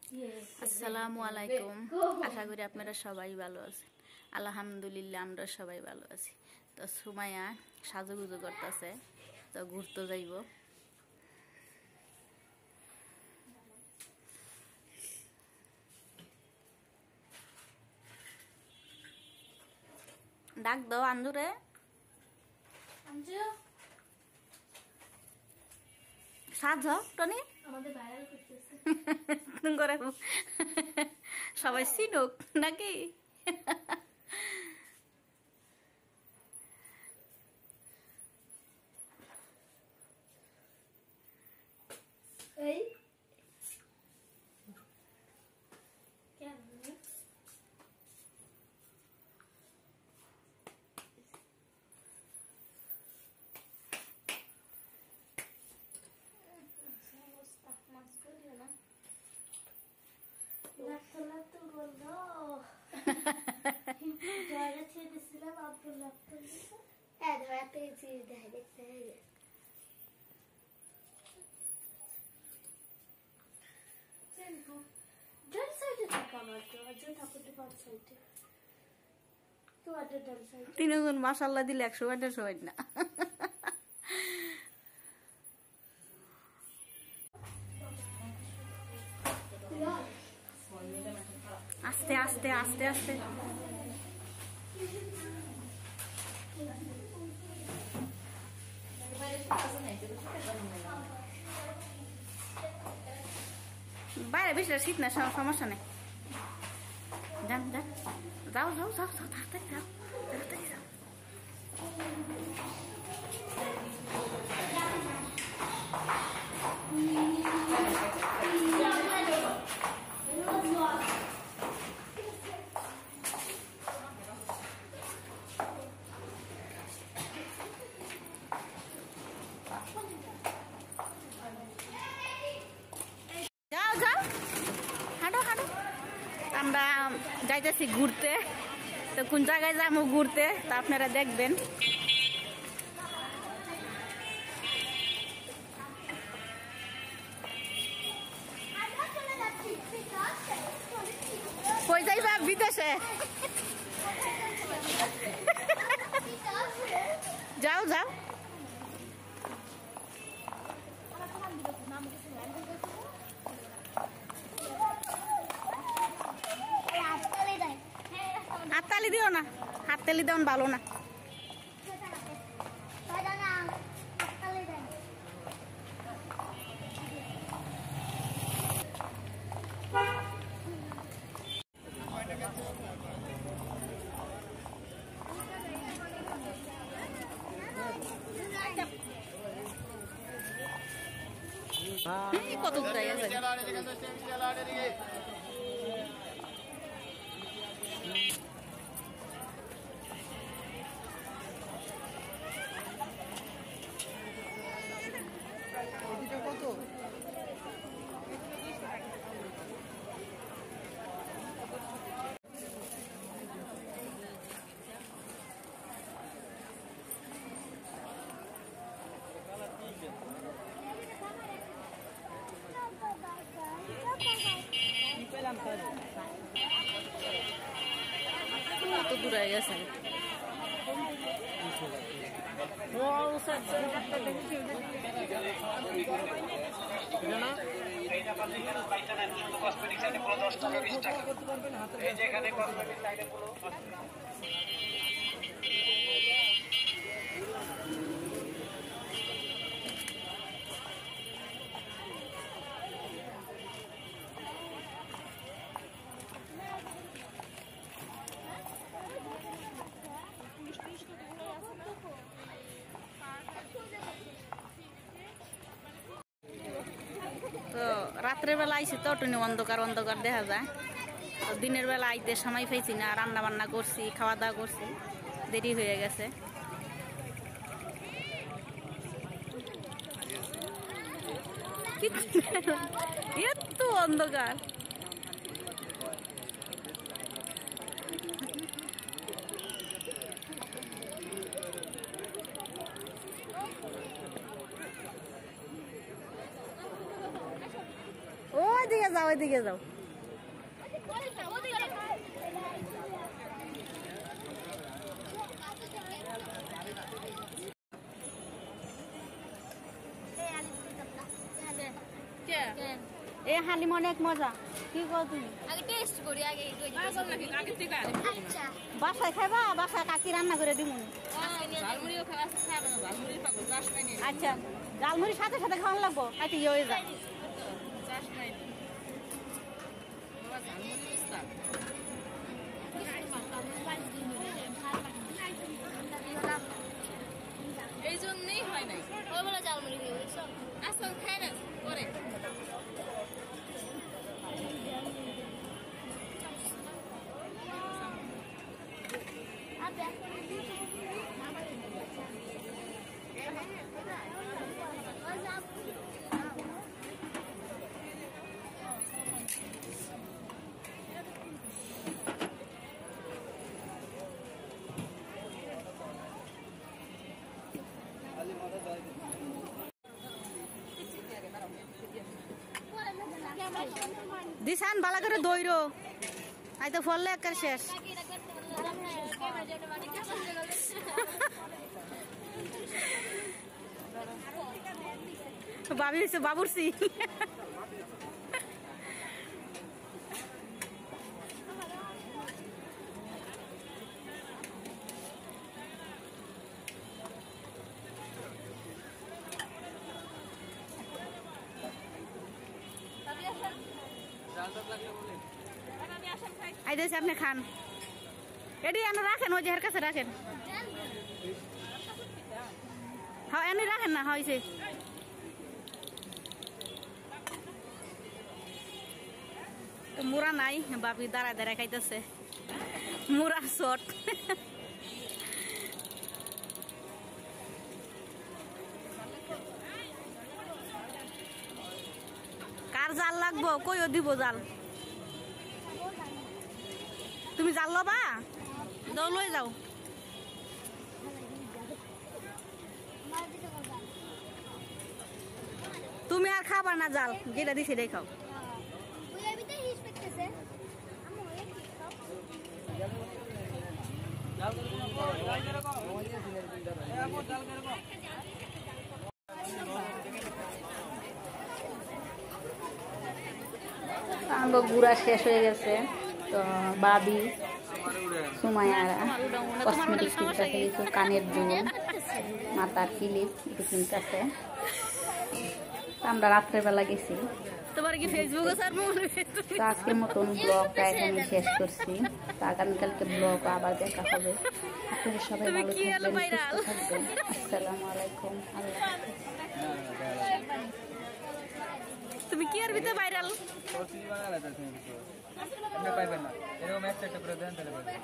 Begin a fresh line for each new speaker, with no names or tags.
আসসালামু আলাইকুম। আশা করি আপনারা সবাই ভালো আছেন। আলহামদুলিল্লাহ আমরা সবাই ভালো আছি। তো সুমাইয়া সাজুগুজু করতেছে, তো ঘুরতে যাইব। ডাক দাও আঞ্জুরে।
আঞ্জু
সাজ টনি
আমাদের ভাইরাল করতেছে
করে সবাই চিনুক নাকি?
এই কেন
তিনজন মাশাআল্লাহ দিলে 100 হয় না। আস্তে আস্তে আস্তে আস্তে বাইরে বেশি শীত না, সমস্যা নেই। যান যান, যাও যাও যাও যাও, তাড়াতাড়ি যাও, তাড়াতাড়ি যাও। যাও যাও, হাঁটো হাঁটো। আমরা যাইতেছি ঘুরতে, তো কোন জায়গায় যাবো ঘুরতে তা আপনারা দেখবেন। কই যাইবা? বিদেশে। যাও যাও। হাততালি দিও না, হাততালি দেওয়ান ভালো না। কত দূর আছে? কত দূর হয়ে গেছে? তো রাত্রের বেলা আইসি তো টুনি অন্ধকার অন্ধকার দেখা যায়। তো দিনের বেলা আইতে সময় পাইছি না, রান্না বান্না করছি, খাওয়া দাওয়া করছি, দেরি হয়ে গেছে। এত অন্ধকার। ওইদিকে যাও, ওইদিকে যাও। এ হালিম অনেক মজা কি কও তুমি
আগে টেস্ট করি আগে আগে থেকে আচ্ছা
বাসায় খাইবা বাসায় কাকি রান্না করে দিমু
ঝালমুড়িও খাওয়া আছে খাবে না ঝালমুড়ি পাবো চাষ নাই
আচ্ছা জালমুড়ির সাথে সাথে খাওয়ান লাগবো আচ্ছা ইয়ে হয়ে যায়
চাষ নাই বাবা ঝালমুড়ি ইস্তা এই জন্যই হয় নাই ওই বলে ঝালমুড়ি খেয়ে গেছো আসল খাই না পরে
দিশান বালা করে দইরো আই তো ফললে একার শেষ বাবি হয়েছে বাবুরসি আই দিয়েছে আপনি খান এটি এনে রাখেন ওই জেহের কাছে রাখেন হ্যাঁ এনে রাখেন না হয়েছে মুরা নাই বাপি দাঁড়ায় দাঁড়ায় খাইতেছে মুরা শর্ট কার জাল লাগবো কইও দিব জাল তুমি জাল লবা দাও লই যাও তুমি আর খাবা না জাল যেটা দিছি রে খাও গুড়া শেষ হয়ে গেছে তো বাবি সুমাইয়ারা কসমেটিক কিনতেছে কিছু কানের দুল মাথার ক্লিপ একটু কিনতেছে আমরা রাত্রের বেলা গেছি তো আজকের মতন ব্লগটা এখানে শেষ করছি তো আগামীকালকে ব্লগ আবার দেখা হবে আপনারা সবাই ভালো থাকবেন সুস্থ থাকবেন আসসালামু আলাইকুম আল্লাহ হাফেজ তুমি কি আর ভিতরে ভাইরাল
আপনি পাইবেন না এরকম একটা করে দেন তাহলে পাইবেন